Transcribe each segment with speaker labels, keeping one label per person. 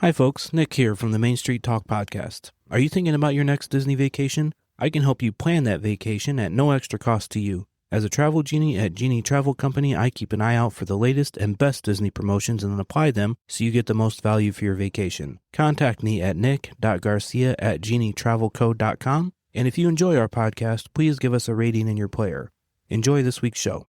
Speaker 1: Hi folks, Nick here from the Main Street Talk podcast. Are you thinking about your next Disney vacation? I can help you plan that vacation at no extra cost to you. As a travel genie at Genie Travel Company, I keep an eye out for the latest and best Disney promotions and then apply them so you get the most value for your vacation. Contact me at nick.garcia@genietravelco.com. And if you enjoy our podcast, please give us a rating in your player. Enjoy this week's show.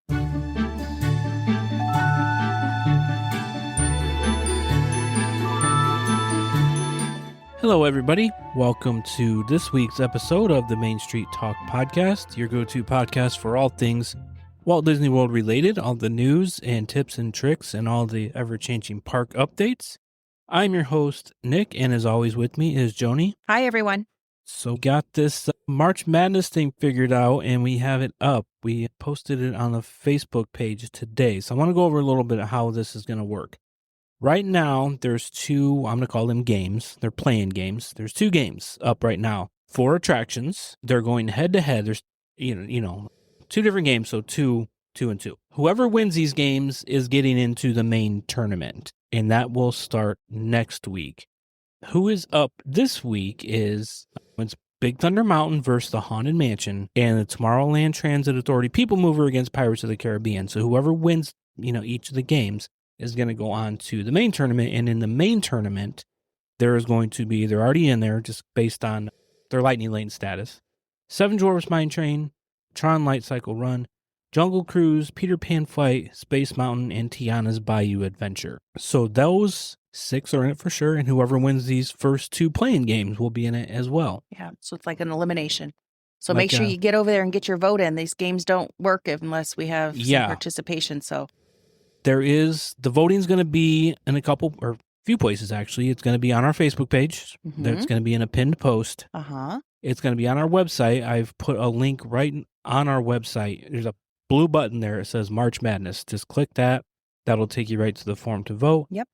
Speaker 1: Hello, everybody. Welcome to this week's episode of the Main Street Talk podcast, your go-to podcast for all things Walt Disney World related, all the news and tips and tricks and all the ever-changing park updates. I'm your host, Nick, and as always with me is Joni.
Speaker 2: Hi, everyone.
Speaker 1: So got this March Madness thing figured out, and we have it up. We posted it on the Facebook page today. So I want to go over a little bit of how this is going to work. Right now, there's two, I'm going to call them games. They're playing games. There's two games up right now. 4 attractions. They're going head-to-head. There's, you know, 2 different games, so 2 and 2. Whoever wins these games is getting into the main tournament, and that will start next week. Who is up this week is it's Big Thunder Mountain versus the Haunted Mansion and the Tomorrowland Transit Authority People Mover against Pirates of the Caribbean. So whoever wins, each of the games is going to go on to the main tournament. And in the main tournament, there is going to be, they're already in there just based on their Lightning Lane status, 7 Dwarfs Mine Train, Tron Light Cycle Run, Jungle Cruise, Peter Pan Flight, Space Mountain, and Tiana's Bayou Adventure. So those 6 are in it for sure, and whoever wins these first 2 playing games will be in it as well.
Speaker 2: Yeah, so it's like an elimination. So make sure you get over there and get your vote in. These games don't work unless we have some participation, so...
Speaker 1: The voting's going to be in a couple, or a few places actually. It's going to be on our Facebook page. Mm-hmm. It's going to be in a pinned post.
Speaker 2: Uh-huh.
Speaker 1: It's going to be on our website. I've put a link right on our website. There's a blue button there. It says March Madness. Just click that. That'll take you right to the form to vote.
Speaker 2: Yep.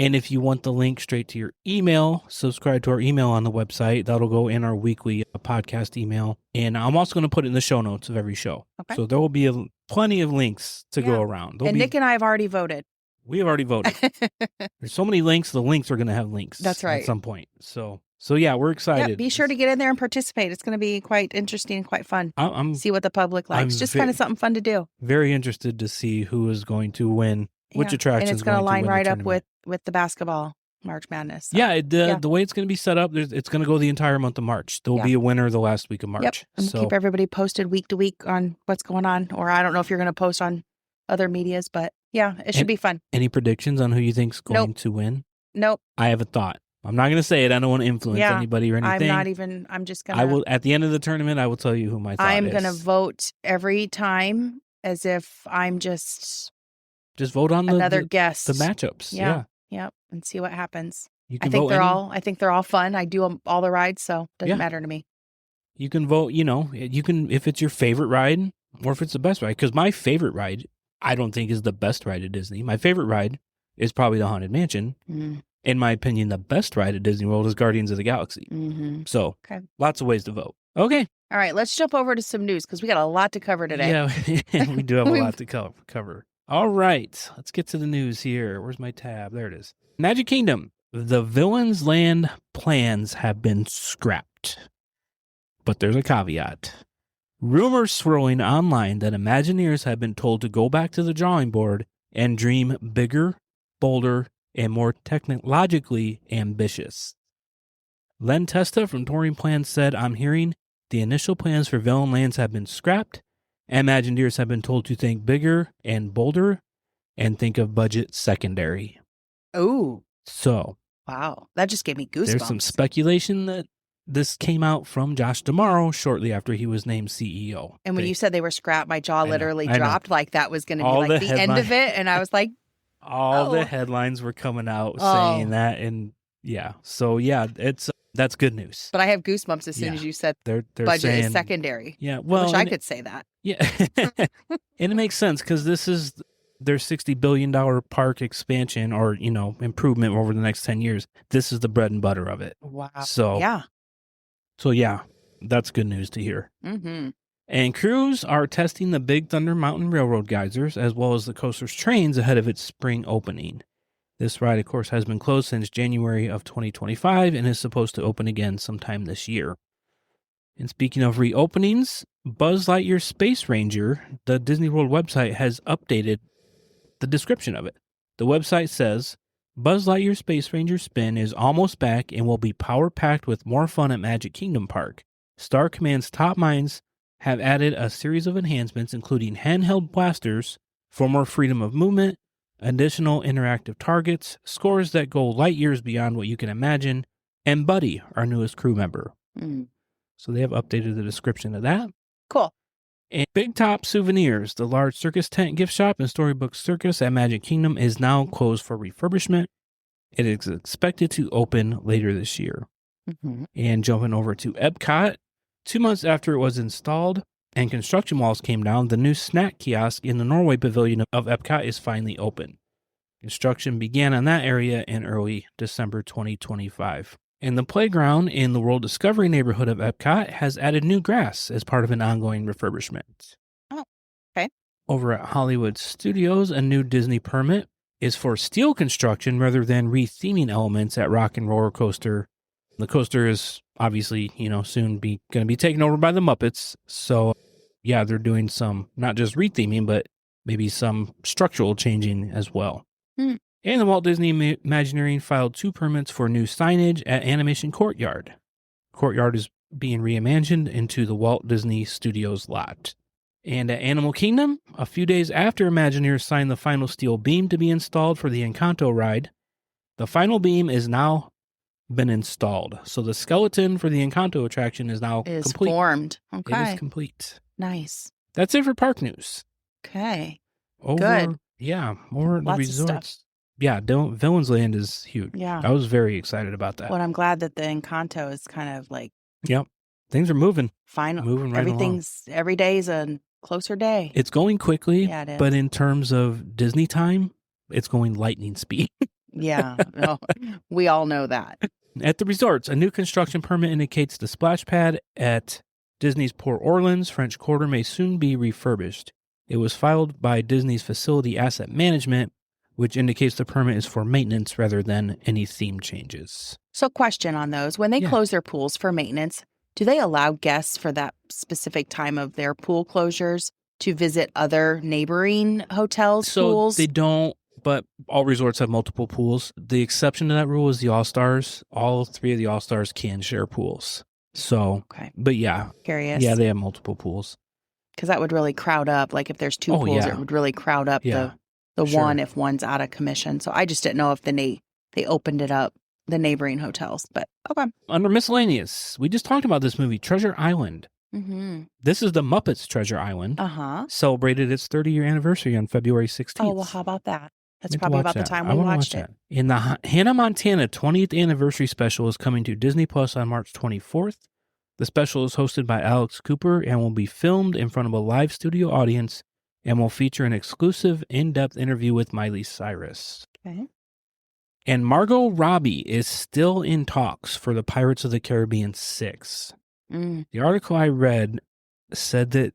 Speaker 1: And if you want the link straight to your email, subscribe to our email on the website. That'll go in our weekly podcast email. And I'm also going to put it in the show notes of every show. Okay. So there will be plenty of links to go around.
Speaker 2: Nick and I have already voted.
Speaker 1: We have already voted. There's so many links. The links are going to have links.
Speaker 2: That's right.
Speaker 1: At some point. So yeah, we're excited.
Speaker 2: Yeah, be sure to get in there and participate. It's going to be quite interesting and quite fun. See what the public likes. Just kind of something fun to do.
Speaker 1: Very interested to see who is going to win. Which attraction?
Speaker 2: And it's going to line right up with the basketball March Madness. So.
Speaker 1: Yeah, the way it's going to be set up, it's going to go the entire month of March. There will be a winner the last week of March.
Speaker 2: Yep. And keep everybody posted week to week on what's going on. Or I don't know if you're going to post on other medias, but yeah, it should be fun. Any
Speaker 1: predictions on who you think's going to win?
Speaker 2: Nope.
Speaker 1: I have a thought. I'm not going to say it. I don't want to influence anybody or anything.
Speaker 2: I'm just going to.
Speaker 1: I will, at the end of the tournament, I will tell you who my thought is.
Speaker 2: I'm going to vote every time as if I'm just
Speaker 1: vote on
Speaker 2: another guess.
Speaker 1: The matchups. Yeah.
Speaker 2: Yep. And see what happens.
Speaker 1: I think
Speaker 2: they're all fun. I do all the rides, so it doesn't matter to me.
Speaker 1: You can vote, you can, if it's your favorite ride or if it's the best ride, because my favorite ride, I don't think is the best ride at Disney. My favorite ride is probably the Haunted Mansion. Mm. In my opinion, the best ride at Disney World is Guardians of the Galaxy. Mm-hmm. So lots of ways to vote. Okay.
Speaker 2: All right. Let's jump over to some news because we got a lot to cover today.
Speaker 1: Yeah, we do have a lot to cover. All right, let's get to the news here. Where's my tab? There it is. Magic Kingdom. The Villains Land plans have been scrapped. But there's a caveat. Rumors swirling online that Imagineers have been told to go back to the drawing board and dream bigger, bolder, and more technologically ambitious. Len Testa from Touring Plans said, I'm hearing the initial plans for Villain Lands have been scrapped. Imagineers have been told to think bigger and bolder and think of budget secondary.
Speaker 2: Oh.
Speaker 1: So.
Speaker 2: Wow. That just gave me goosebumps.
Speaker 1: There's some speculation that this came out from Josh D'Amaro shortly after he was named CEO.
Speaker 2: And when you said they were scrapped, my jaw literally dropped like that was going to be like the end of it. And I was like,
Speaker 1: all the headlines were coming out saying that. And yeah. So yeah, that's good news.
Speaker 2: But I have goosebumps as soon as you said
Speaker 1: they're
Speaker 2: budget
Speaker 1: saying,
Speaker 2: is secondary.
Speaker 1: Yeah, well,
Speaker 2: I wish I could say that.
Speaker 1: Yeah, and it makes sense because this is their $60 billion park expansion or improvement over the next 10 years. This is the bread and butter of it.
Speaker 2: Wow.
Speaker 1: So yeah, that's good news to hear.
Speaker 2: Mm-hmm.
Speaker 1: And crews are testing the Big Thunder Mountain Railroad geysers as well as the coaster's trains ahead of its spring opening. This ride, of course, has been closed since January of 2025 and is supposed to open again sometime this year. And speaking of reopenings, Buzz Lightyear Space Ranger, the Disney World website, has updated the description of it. The website says, Buzz Lightyear Space Ranger Spin is almost back and will be power-packed with more fun at Magic Kingdom Park. Star Command's top minds have added a series of enhancements, including handheld blasters for more freedom of movement, additional interactive targets, scores that go light years beyond what you can imagine, and Buddy, our newest crew member. So they have updated the description of that.
Speaker 2: Cool.
Speaker 1: And Big Top Souvenirs, the large circus tent gift shop and Storybook Circus at Magic Kingdom, is now closed for refurbishment. It is expected to open later this year. And jumping over to EPCOT, 2 months after it was installed and construction walls came down, the new snack kiosk in the Norway Pavilion of EPCOT is finally open. Construction began on that area in early December 2025. And the playground in the World Discovery neighborhood of EPCOT has added new grass as part of an ongoing refurbishment.
Speaker 2: Oh, okay.
Speaker 1: Over at Hollywood Studios, a new Disney permit is for steel construction rather than retheming elements at Rock and Roller Coaster. The coaster is obviously, soon going to be taken over by the Muppets. So, yeah, they're doing some, not just retheming, but maybe some structural changing as well. And the Walt Disney Imagineering filed 2 permits for new signage at Animation Courtyard. Courtyard is being reimagined into the Walt Disney Studios lot. And at Animal Kingdom, a few days after Imagineers signed the final steel beam to be installed for the Encanto ride, the final beam is now been installed. So the skeleton for the Encanto attraction is now complete.
Speaker 2: Formed. Okay.
Speaker 1: It is complete.
Speaker 2: Nice.
Speaker 1: That's it for park news.
Speaker 2: Okay.
Speaker 1: Good. Yeah, more
Speaker 2: Lots
Speaker 1: the
Speaker 2: of
Speaker 1: resorts.
Speaker 2: stuff.
Speaker 1: Yeah, Villains Land is huge.
Speaker 2: Yeah.
Speaker 1: I was very excited about that.
Speaker 2: Well, I'm glad that the Encanto is kind of like.
Speaker 1: Yep. Things are moving.
Speaker 2: Moving right along. Every day is a closer day.
Speaker 1: It's going quickly.
Speaker 2: Yeah, it is.
Speaker 1: But in terms of Disney time, it's going lightning speed.
Speaker 2: Yeah. No, we all know that.
Speaker 1: At the resorts, a new construction permit indicates the splash pad at Disney's Port Orleans French Quarter may soon be refurbished. It was filed by Disney's Facility Asset Management, which indicates the permit is for maintenance rather than any theme changes.
Speaker 2: So question on those. When they close their pools for maintenance, do they allow guests for that specific time of their pool closures to visit other neighboring hotels' pools?
Speaker 1: So they don't, but all resorts have multiple pools. The exception to that rule is the All-Stars. All 3 of the All-Stars can share pools. So, but yeah.
Speaker 2: Curious.
Speaker 1: Yeah, they have multiple pools.
Speaker 2: Because that would really crowd up. Like if there's 2 pools, it would really crowd up the one if one's out of commission. So I just didn't know if they opened it up, the neighboring hotels. But okay.
Speaker 1: Under miscellaneous, we just talked about this movie, Treasure Island. This is the Muppets Treasure Island. Celebrated its 30-year anniversary on February 16th.
Speaker 2: Oh, well, how about that? That's probably about the time we watched it.
Speaker 1: In the Hannah Montana 20th anniversary special is coming to Disney Plus on March 24th. The special is hosted by Alex Cooper and will be filmed in front of a live studio audience and will feature an exclusive in-depth interview with Miley Cyrus.
Speaker 2: Okay.
Speaker 1: And Margot Robbie is still in talks for the Pirates of the Caribbean 6. The article I read said that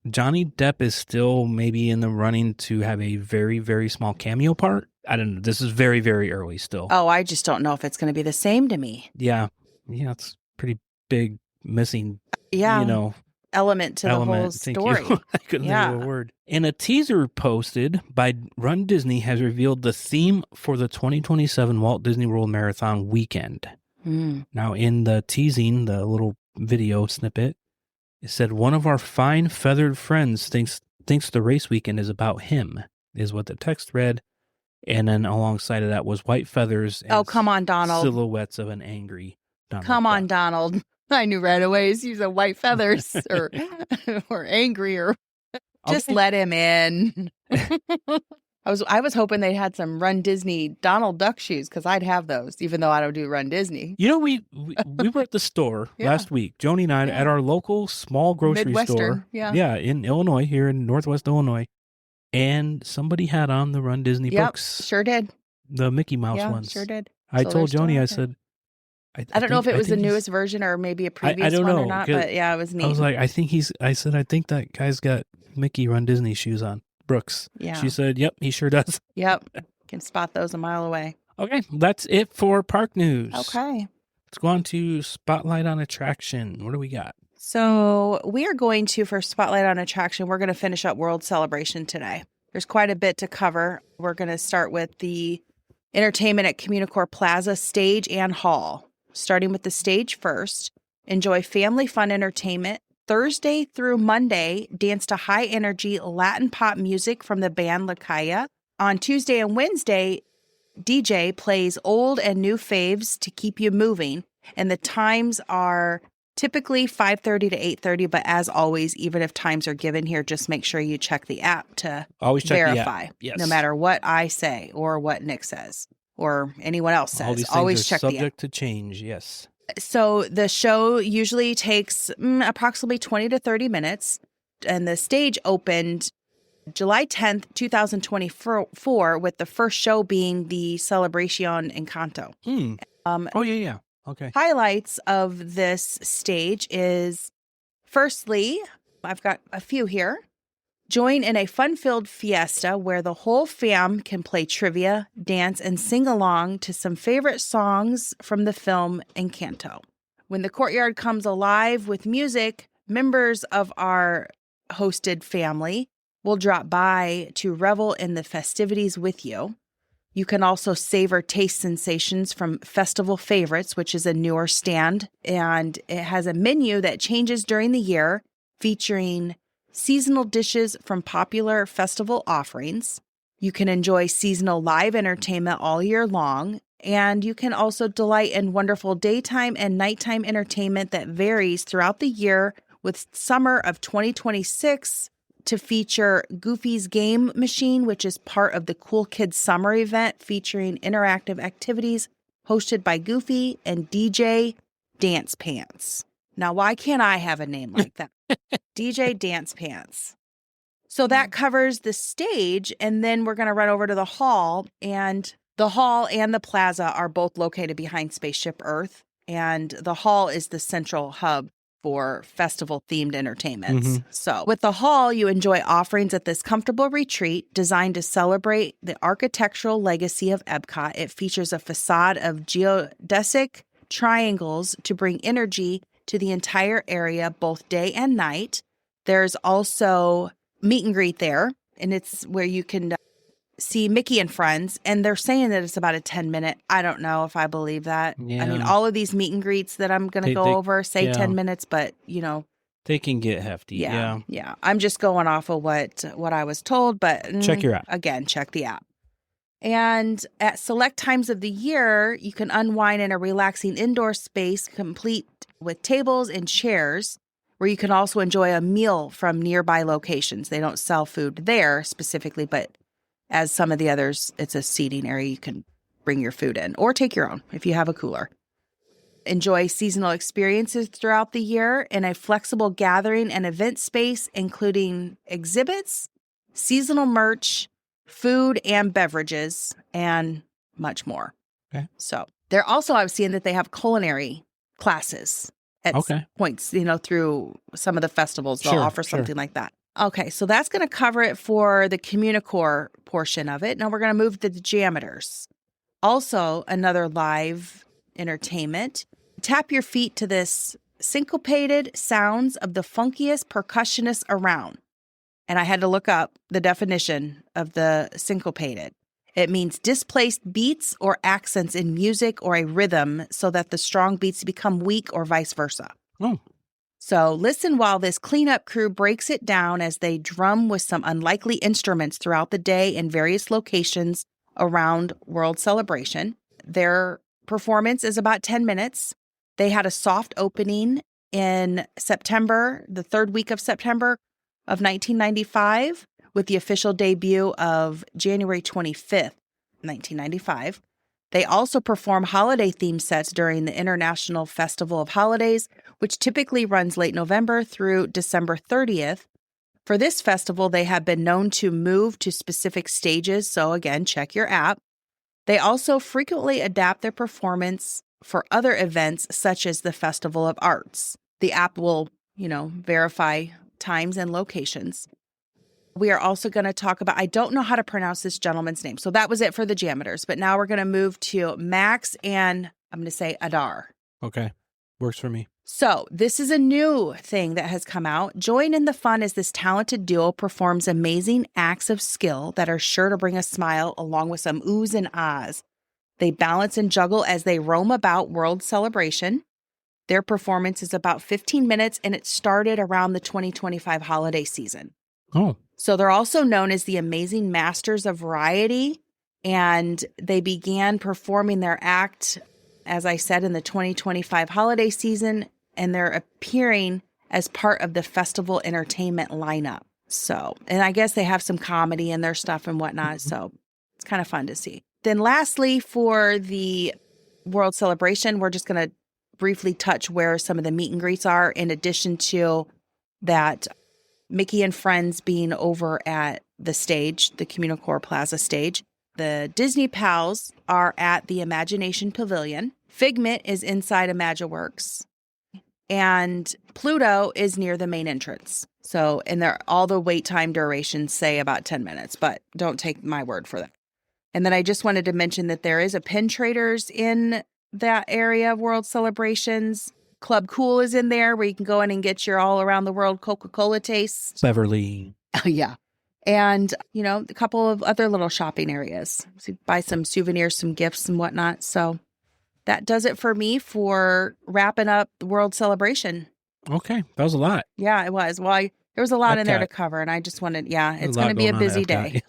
Speaker 1: Johnny Depp is still maybe in the running to have a very, very small cameo part. I don't know. This is very, very early still.
Speaker 2: Oh, I just don't know if it's going to be the same to me.
Speaker 1: Yeah. Yeah, it's pretty big missing, element
Speaker 2: to the whole story.
Speaker 1: I couldn't think of a word. And a teaser posted by Run Disney has revealed the theme for the 2027 Walt Disney World Marathon weekend. Now, in the teasing, the little video snippet, it said, "One of our fine feathered friends thinks the race weekend is about him," is what the text read. And then alongside of that was white feathers and
Speaker 2: come on, Donald.
Speaker 1: Silhouettes of an angry Donald.
Speaker 2: Come on, Donald. I knew right away he's using white feathers or angry or just let him in. I was hoping they had some Run Disney Donald Duck shoes because I'd have those, even though I don't do Run Disney.
Speaker 1: We were at the store last week, Joni and I, at our local small grocery store. Yeah, in Illinois, here in Northwest Illinois. And somebody had on the Run Disney books.
Speaker 2: Sure did.
Speaker 1: The Mickey Mouse ones.
Speaker 2: Sure did.
Speaker 1: I told Joni, I said,
Speaker 2: I don't know if it was the newest version or maybe a previous one or not, but it was neat.
Speaker 1: I was like, I think that guy's got Mickey Run Disney shoes on. Brooks.
Speaker 2: Yeah.
Speaker 1: She said, yep, he sure does.
Speaker 2: Yep. can spot those a mile away.
Speaker 1: Okay, that's it for park news.
Speaker 2: Okay.
Speaker 1: Let's go on to Spotlight on Attraction. What do we got?
Speaker 2: So we are going to, for Spotlight on Attraction, we're going to finish up World Celebration today. There's quite a bit to cover. We're going to start with the entertainment at CommuniCore Plaza stage and hall. Starting with the stage first, enjoy family fun entertainment. Thursday through Monday, dance to high-energy Latin pop music from the band La Calle. On Tuesday and Wednesday, DJ plays old and new faves to keep you moving, and the times are typically 5:30 to 8:30, but as always, even if times are given here, just make sure you check the app to verify.
Speaker 1: Yes.
Speaker 2: No matter what I say or what Nick says or anyone else
Speaker 1: All
Speaker 2: says,
Speaker 1: these things
Speaker 2: always
Speaker 1: are
Speaker 2: check the app.
Speaker 1: subject to change, yes.
Speaker 2: So the show usually takes approximately 20 to 30 minutes, and the stage opened July 10th, 2024, with the first show being the Celebration Encanto.
Speaker 1: Yeah. Okay.
Speaker 2: Highlights of this stage is, firstly, I've got a few here. Join in a fun-filled fiesta where the whole fam can play trivia, dance, and sing along to some favorite songs from the film Encanto. When the courtyard comes alive with music, members of our hosted family will drop by to revel in the festivities with you. You can also savor taste sensations from Festival Favorites, which is a newer stand, and it has a menu that changes during the year featuring seasonal dishes from popular festival offerings. You can enjoy seasonal live entertainment all year long, and you can also delight in wonderful daytime and nighttime entertainment that varies throughout the year, with summer of 2026 to feature Goofy's Game Machine, which is part of the Cool Kids Summer event featuring interactive activities hosted by Goofy and DJ Dance Pants. Now, why can't I have a name like that? DJ Dance Pants. So that covers the stage, and then we're going to run over to the hall, and the hall and the plaza are both located behind Spaceship Earth, and the hall is the central hub for festival-themed entertainments. So with the hall, you enjoy offerings at this comfortable retreat designed to celebrate the architectural legacy of EPCOT. It features a facade of geodesic triangles to bring energy to the entire area, both day and night. There's also meet and greet there, and it's where you can see Mickey and friends, and they're saying that it's about a 10-minute. I don't know if I believe that.
Speaker 1: Yeah.
Speaker 2: I mean, all of these meet and greets that I'm going to go over say 10 minutes, but, you know.
Speaker 1: They can get hefty. Yeah.
Speaker 2: I'm just going off of what I was told, but
Speaker 1: check your app.
Speaker 2: Again, check the app. And at select times of the year, you can unwind in a relaxing indoor space complete with tables and chairs, where you can also enjoy a meal from nearby locations. They don't sell food there specifically, but as some of the others, it's a seating area. You can bring your food in or take your own if you have a cooler. Enjoy seasonal experiences throughout the year in a flexible gathering and event space, including exhibits, seasonal merch, food and beverages, and much more.
Speaker 1: Okay.
Speaker 2: So they're also, I was seeing that they have culinary classes at points, through some of the festivals. They'll offer something like that. Okay, so that's going to cover it for the CommuniCore portion of it. Now we're going to move to the Janitors. Also, another live entertainment. Tap your feet to this syncopated sounds of the funkiest percussionists around. And I had to look up the definition of the syncopated. It means displaced beats or accents in music or a rhythm so that the strong beats become weak or vice versa.
Speaker 1: Oh.
Speaker 2: So listen while this cleanup crew breaks it down as they drum with some unlikely instruments throughout the day in various locations around World Celebration. Their performance is about 10 minutes. They had a soft opening in September, the third week of September of 1995, with the official debut of January 25th, 1995. They also perform holiday-themed sets during the International Festival of Holidays, which typically runs late November through December 30th. For this festival, they have been known to move to specific stages, so again, check your app. They also frequently adapt their performance for other events, such as the Festival of Arts. The app will, verify times and locations. We are also going to talk about, I don't know how to pronounce this gentleman's name. So that was it for the Janitors. But now we're going to move to Max and I'm going to say Adar.
Speaker 1: Okay. Works for me.
Speaker 2: So this is a new thing that has come out. Join in the fun as this talented duo performs amazing acts of skill that are sure to bring a smile along with some oohs and ahs. They balance and juggle as they roam about World Celebration. Their performance is about 15 minutes and it started around the 2025 holiday season.
Speaker 1: Oh.
Speaker 2: So they're also known as the Amazing Masters of Variety, and they began performing their act, as I said, in the 2025 holiday season, and they're appearing as part of the festival entertainment lineup. So, and I guess they have some comedy in their stuff and whatnot, so it's kind of fun to see. Then lastly, for the World Celebration, we're just going to briefly touch where some of the meet and greets are, in addition to that Mickey and Friends being over at the stage, the CommuniCore Plaza stage. The Disney Pals are at the Imagination Pavilion. Figment is inside Imagiworks. And Pluto is near the main entrance. So, and all the wait time durations say about 10 minutes, but don't take my word for that. And then I just wanted to mention that there is a Pin Traders in that area of World Celebrations. Club Cool is in there where you can go in and get your all around the world Coca-Cola taste.
Speaker 1: Beverly.
Speaker 2: Oh, yeah. And, a couple of other little shopping areas. So buy some souvenirs, some gifts and whatnot. So that does it for me for wrapping up the World Celebration.
Speaker 1: Okay. That was a lot.
Speaker 2: Yeah, it was. Well, there was a lot in there to
Speaker 1: Epcot.
Speaker 2: cover. And I just wanted, it's going to be a busy day.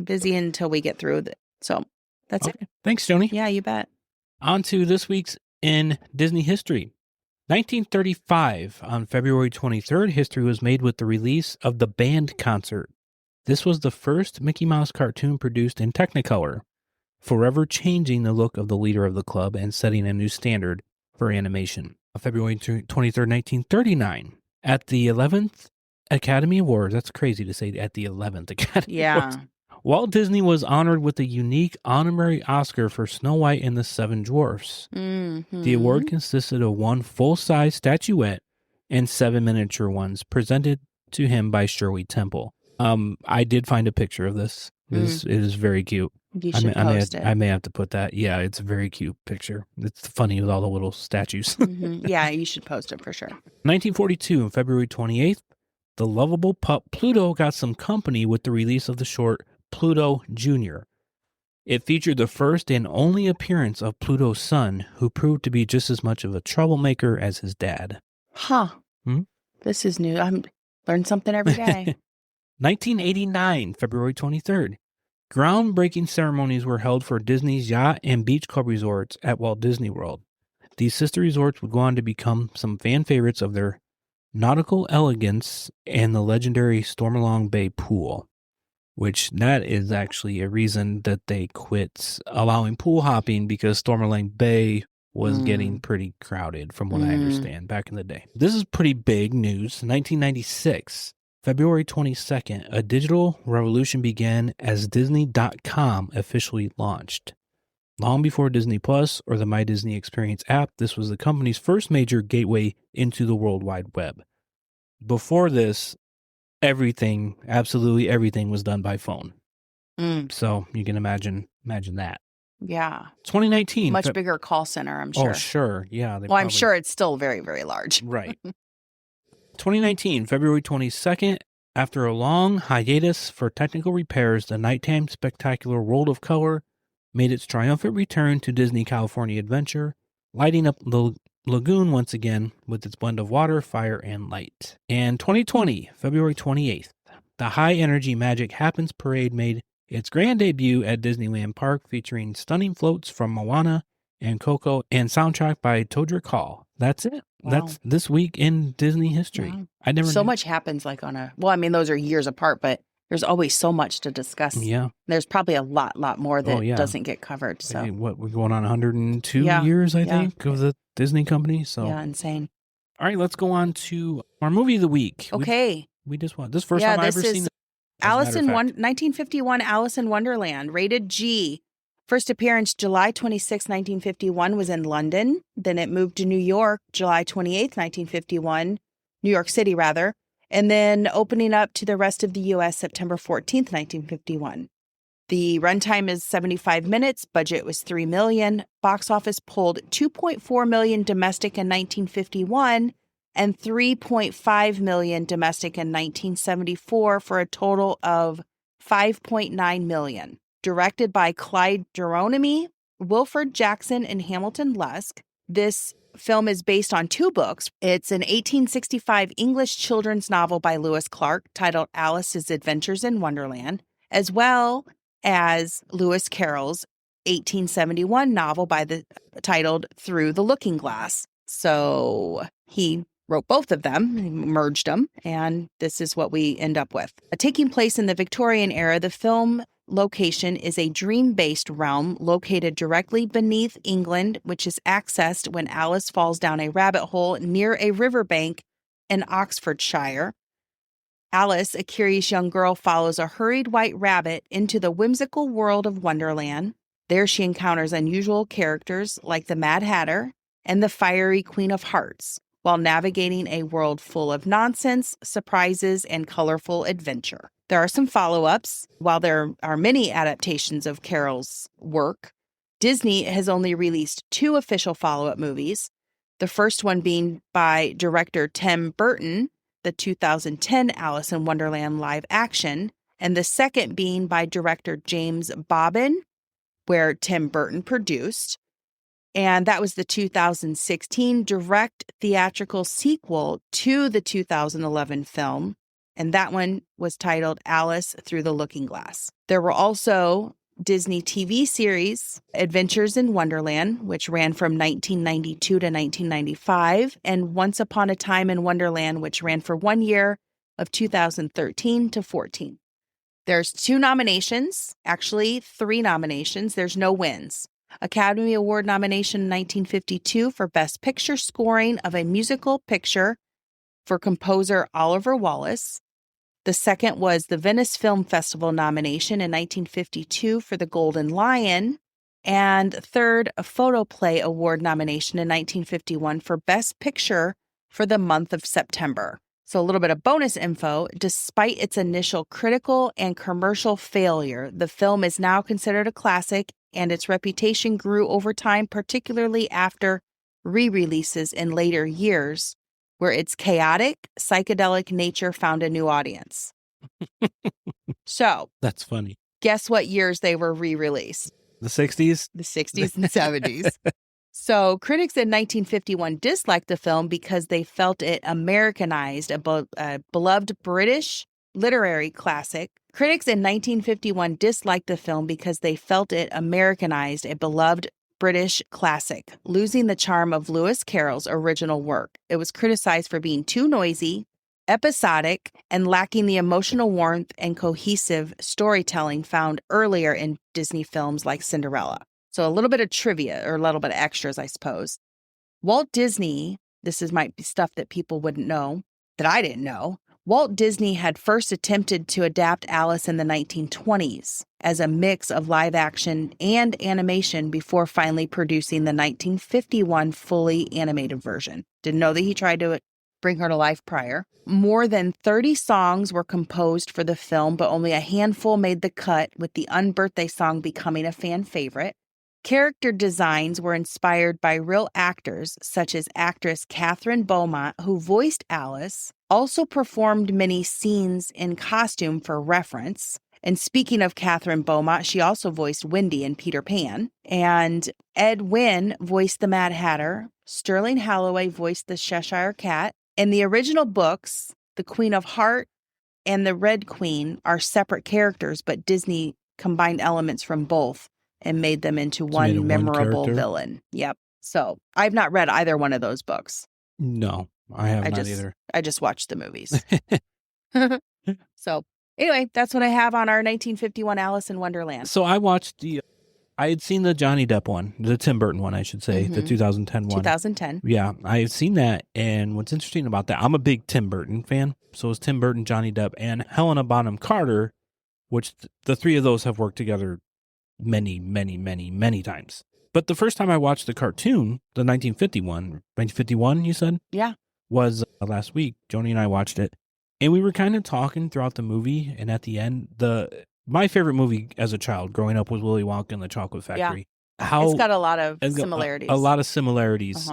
Speaker 2: Busy until we get through it. So that's it.
Speaker 1: Thanks, Joni.
Speaker 2: Yeah, you bet.
Speaker 1: On to this week's in Disney history. 1935, on February 23rd, history was made with the release of the Band Concert. This was the first Mickey Mouse cartoon produced in Technicolor, forever changing the look of the leader of the club and setting a new standard for animation. On February 23rd, 1939, at the 11th Academy Awards, that's crazy to say at the 11th Academy Awards, Walt Disney was honored with a unique honorary Oscar for Snow White and the Seven Dwarfs.
Speaker 2: Mm-hmm.
Speaker 1: The award consisted of one full-size statuette and 7 miniature ones presented to him by Shirley Temple. I did find a picture of this. It is very cute.
Speaker 2: You should post it.
Speaker 1: I may have to put that. Yeah, it's a very cute picture. It's funny with all the little statues.
Speaker 2: Yeah, you should post it for sure.
Speaker 1: 1942, on February 28th, the lovable pup Pluto got some company with the release of the short Pluto Jr. It featured the first and only appearance of Pluto's son, who proved to be just as much of a troublemaker as his dad.
Speaker 2: Huh. This is new. I'm learn something every day.
Speaker 1: 1989, February 23rd. Groundbreaking ceremonies were held for Disney's yacht and beach club resorts at Walt Disney World. These sister resorts would go on to become some fan favorites of their nautical elegance and the legendary Stormalong Bay pool, which that is actually a reason that they quit allowing pool hopping, because Stormalong Bay was getting pretty crowded from what I understand back in the day. This is pretty big news. 1996, February 22nd, a digital revolution began as Disney.com officially launched. Long before Disney Plus or the My Disney Experience app, this was the company's first major gateway into the World Wide Web. Before this, everything, absolutely everything was done by phone. So you can imagine that.
Speaker 2: Yeah.
Speaker 1: 2019.
Speaker 2: Much bigger call center, I'm sure.
Speaker 1: Oh, sure. Yeah.
Speaker 2: I'm sure it's still very, very large.
Speaker 1: Right. 2019, February 22nd, after a long hiatus for technical repairs, the nighttime spectacular World of Color made its triumphant return to Disney California Adventure, lighting up the lagoon once again with its blend of water, fire, and light. And 2020, February 28th, the High Energy Magic Happens Parade made its grand debut at Disneyland Park, featuring stunning floats from Moana and Coco and soundtrack by Todrick Hall. That's it.
Speaker 2: Wow.
Speaker 1: That's this week in Disney history.
Speaker 2: Wow.
Speaker 1: I never
Speaker 2: so
Speaker 1: knew.
Speaker 2: much happens like those are years apart, but there's always so much to discuss.
Speaker 1: Yeah.
Speaker 2: There's probably a lot more that doesn't get covered. So
Speaker 1: we're going on 102
Speaker 2: Yeah.
Speaker 1: years, I
Speaker 2: Yeah.
Speaker 1: think, of the Disney company. So
Speaker 2: yeah, insane.
Speaker 1: all right, let's go on to our movie of the week.
Speaker 2: Okay.
Speaker 1: We just watched this first time I've ever seen it.
Speaker 2: Alice in 1951 Alice in Wonderland, rated G. First appearance July 26, 1951 was in London. Then it moved to New York July 28, 1951, New York City rather. And then opening up to the rest of the U.S. September 14th, 1951. The runtime is 75 minutes. Budget was $3 million. Box office pulled $2.4 million domestic in 1951 and $3.5 million domestic in 1974 for a total of $5.9 million. Directed by Clyde Geronimi, Wilford Jackson, and Hamilton Lusk, this film is based on 2 books. It's an 1865 English children's novel by Lewis Clark titled Alice's Adventures in Wonderland, as well as Lewis Carroll's 1871 novel titled Through the Looking Glass. So he wrote both of them, merged them, and this is what we end up with. Taking place in the Victorian era, the film location is a dream-based realm located directly beneath England, which is accessed when Alice falls down a rabbit hole near a riverbank in Oxfordshire. Alice, a curious young girl, follows a hurried white rabbit into the whimsical world of Wonderland. There she encounters unusual characters like the Mad Hatter and the fiery Queen of Hearts, while navigating a world full of nonsense, surprises, and colorful adventure. There are some follow-ups. While there are many adaptations of Carroll's work, Disney has only released 2 official follow-up movies, the first one being by director Tim Burton, the 2010 Alice in Wonderland live action, and the second being by director James Bobbin, where Tim Burton produced. And that was the 2016 direct theatrical sequel to the 2011 film. And that one was titled Alice Through the Looking Glass. There were also Disney TV series, Adventures in Wonderland, which ran from 1992 to 1995, and Once Upon a Time in Wonderland, which ran for 1 year of 2013 to 14. There's 2 nominations, actually 3 nominations. There's no wins. Academy Award nomination in 1952 for Best Picture Scoring of a Musical Picture for composer Oliver Wallace. The second was the Venice Film Festival nomination in 1952 for The Golden Lion. And third, a Photoplay Award nomination in 1951 for Best Picture for the month of September. So a little bit of bonus info. Despite its initial critical and commercial failure, the film is now considered a classic, and its reputation grew over time, particularly after re-releases in later years, where its chaotic, psychedelic nature found a new audience. So,
Speaker 1: that's funny.
Speaker 2: Guess what years they were re-released?
Speaker 1: The 60s?
Speaker 2: The 60s and 70s. So, critics in 1951 disliked the film because they felt it Americanized a beloved British literary classic. Critics in 1951 disliked the film because they felt it Americanized a beloved British classic, losing the charm of Lewis Carroll's original work. It was criticized for being too noisy, episodic, and lacking the emotional warmth and cohesive storytelling found earlier in Disney films like Cinderella. So a little bit of trivia, or a little bit of extras, I suppose. Walt Disney, might be stuff that people wouldn't know, that I didn't know. Walt Disney had first attempted to adapt Alice in the 1920s as a mix of live action and animation before finally producing the 1951 fully animated version. Didn't know that he tried to bring her to life prior. More than 30 songs were composed for the film, but only a handful made the cut, with the Unbirthday song becoming a fan favorite. Character designs were inspired by real actors, such as actress Catherine Beaumont, who voiced Alice, also performed many scenes in costume for reference. And speaking of Catherine Beaumont, she also voiced Wendy in Peter Pan. And Ed Wynn voiced the Mad Hatter. Sterling Holloway voiced the Cheshire Cat. In the original books, the Queen of Heart and the Red Queen are separate characters, but Disney combined elements from both and made them into one memorable villain. Yep. So I've not read either one of those books.
Speaker 1: No, I have not either.
Speaker 2: I just watched the movies. So anyway, that's what I have on our 1951 Alice in Wonderland.
Speaker 1: So I watched I had seen the Johnny Depp one, the Tim Burton one, I should say, the 2010 one.
Speaker 2: 2010.
Speaker 1: Yeah, I had seen that. And what's interesting about that, I'm a big Tim Burton fan. So is Tim Burton, Johnny Depp, and Helena Bonham Carter, which the 3 of those have worked together many, many, many, many times. But the first time I watched the cartoon, the 1951, you said?
Speaker 2: Yeah.
Speaker 1: Was last week. Joni and I watched it. And we were kind of talking throughout the movie, and at the end, my favorite movie as a child growing up was Willy Wonka and the Chocolate Factory.
Speaker 2: It's got a lot of
Speaker 1: It's got
Speaker 2: similarities.
Speaker 1: a lot of similarities,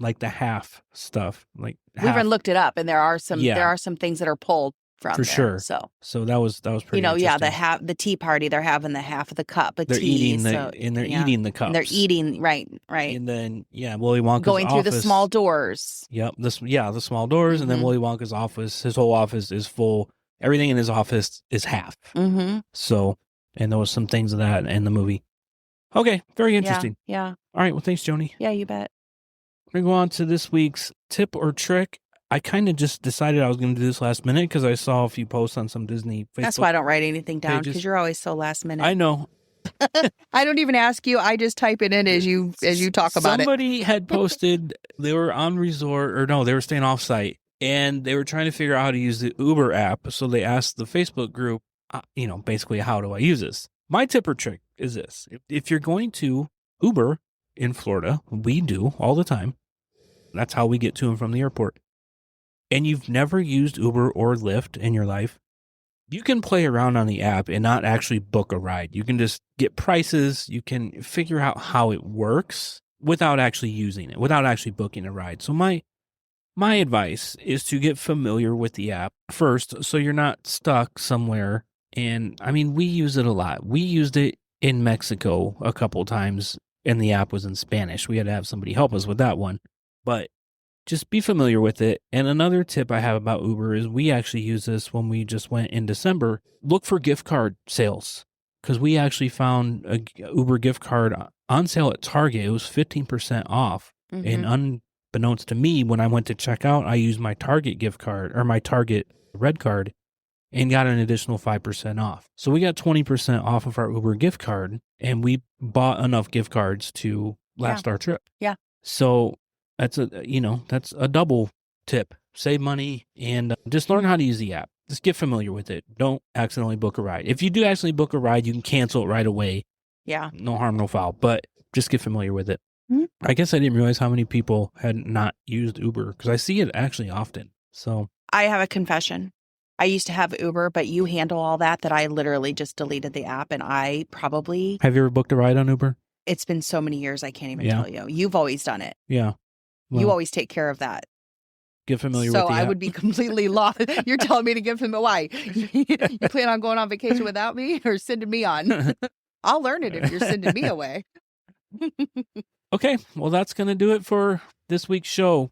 Speaker 1: like the half stuff. Like
Speaker 2: we even looked it up, and there are some things that are pulled from
Speaker 1: for
Speaker 2: there,
Speaker 1: sure.
Speaker 2: So
Speaker 1: that was pretty.
Speaker 2: The tea party, they're having the half of the cup of tea.
Speaker 1: Eating eating the cups.
Speaker 2: And they're eating right.
Speaker 1: And then Willy Wonka's
Speaker 2: going through
Speaker 1: office,
Speaker 2: the small doors.
Speaker 1: Yep, the small doors, and then Willy Wonka's office. His whole office is full. Everything in his office is half. So, and there was some things of that in the movie. Okay, very interesting.
Speaker 2: Yeah.
Speaker 1: All right, well, thanks, Joni.
Speaker 2: Yeah, you bet.
Speaker 1: We're going to go on to this week's tip or trick. I kind of just decided I was going to do this last minute because I saw a few posts on some Disney Facebook.
Speaker 2: That's why I don't write anything down, because you're always so last minute.
Speaker 1: I know.
Speaker 2: I don't even ask you. I just type it in as you talk about it.
Speaker 1: Somebody had posted they were on resort, or no, they were staying off site, and they were trying to figure out how to use the Uber app. So they asked the Facebook group, basically, how do I use this? My tip or trick is this. If you're going to Uber in Florida, we do all the time. That's how we get to and from the airport. And you've never used Uber or Lyft in your life, you can play around on the app and not actually book a ride. You can just get prices. You can figure out how it works without actually using it, without actually booking a ride. So my advice is to get familiar with the app first, so you're not stuck somewhere. And I mean, we use it a lot. We used it in Mexico a couple times, and the app was in Spanish. We had to have somebody help us with that one. But just be familiar with it. And another tip I have about Uber is we actually use this when we just went in December. Look for gift card sales, because we actually found a Uber gift card on sale at Target. It was 15% off. And unbeknownst to me, when I went to check out, I used my Target gift card or my Target red card and got an additional 5% off. So we got 20% off of our Uber gift card, and we bought enough gift cards to last our trip.
Speaker 2: Yeah.
Speaker 1: So that's a double tip. Save money and just learn how to use the app. Just get familiar with it. Don't accidentally book a ride. If you do accidentally book a ride, you can cancel it right away.
Speaker 2: Yeah.
Speaker 1: No harm, no foul. But just get familiar with it. I guess I didn't realize how many people had not used Uber, because I see it actually often. So
Speaker 2: I have a confession. I used to have Uber, but you handle all that I literally just deleted the app, and I probably...
Speaker 1: Have you ever booked a ride on Uber?
Speaker 2: It's been so many years, I can't even tell you. You've always done it.
Speaker 1: Yeah. Well,
Speaker 2: you always take care of that.
Speaker 1: Get familiar with the app.
Speaker 2: So I would be completely lost. You're telling me to give him a why? You plan on going on vacation without me or sending me on? I'll learn it if you're sending me away.
Speaker 1: Okay, well, that's going to do it for this week's show.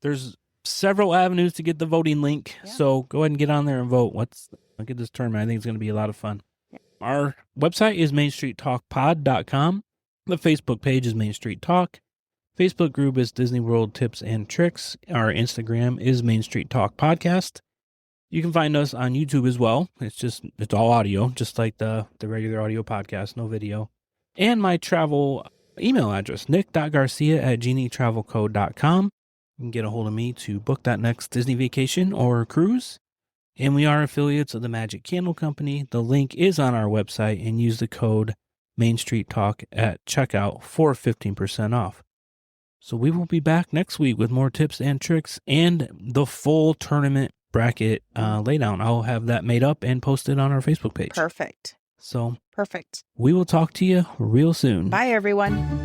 Speaker 1: There's several avenues to get the voting link, so go ahead and get on there and vote. Let's look at this tournament. I think it's going to be a lot of fun. Yeah. Our website is mainstreettalkpod.com. The Facebook page is Main Street Talk. Facebook group is Disney World Tips and Tricks. Our Instagram is Main Street Talk Podcast. You can find us on YouTube as well. It's all audio, just like the regular audio podcast, no video. And my travel email address, nick.garcia@genietravelcode.com. You can get a hold of me to book that next Disney vacation or cruise. And we are affiliates of the Magic Candle Company. The link is on our website, and use the code Main Street Talk at checkout for 15% off. So we will be back next week with more tips and tricks and the full tournament bracket laydown. I'll have that made up and posted on our Facebook page.
Speaker 2: Perfect.
Speaker 1: So
Speaker 2: perfect.
Speaker 1: We will talk to you real soon.
Speaker 2: Bye, everyone.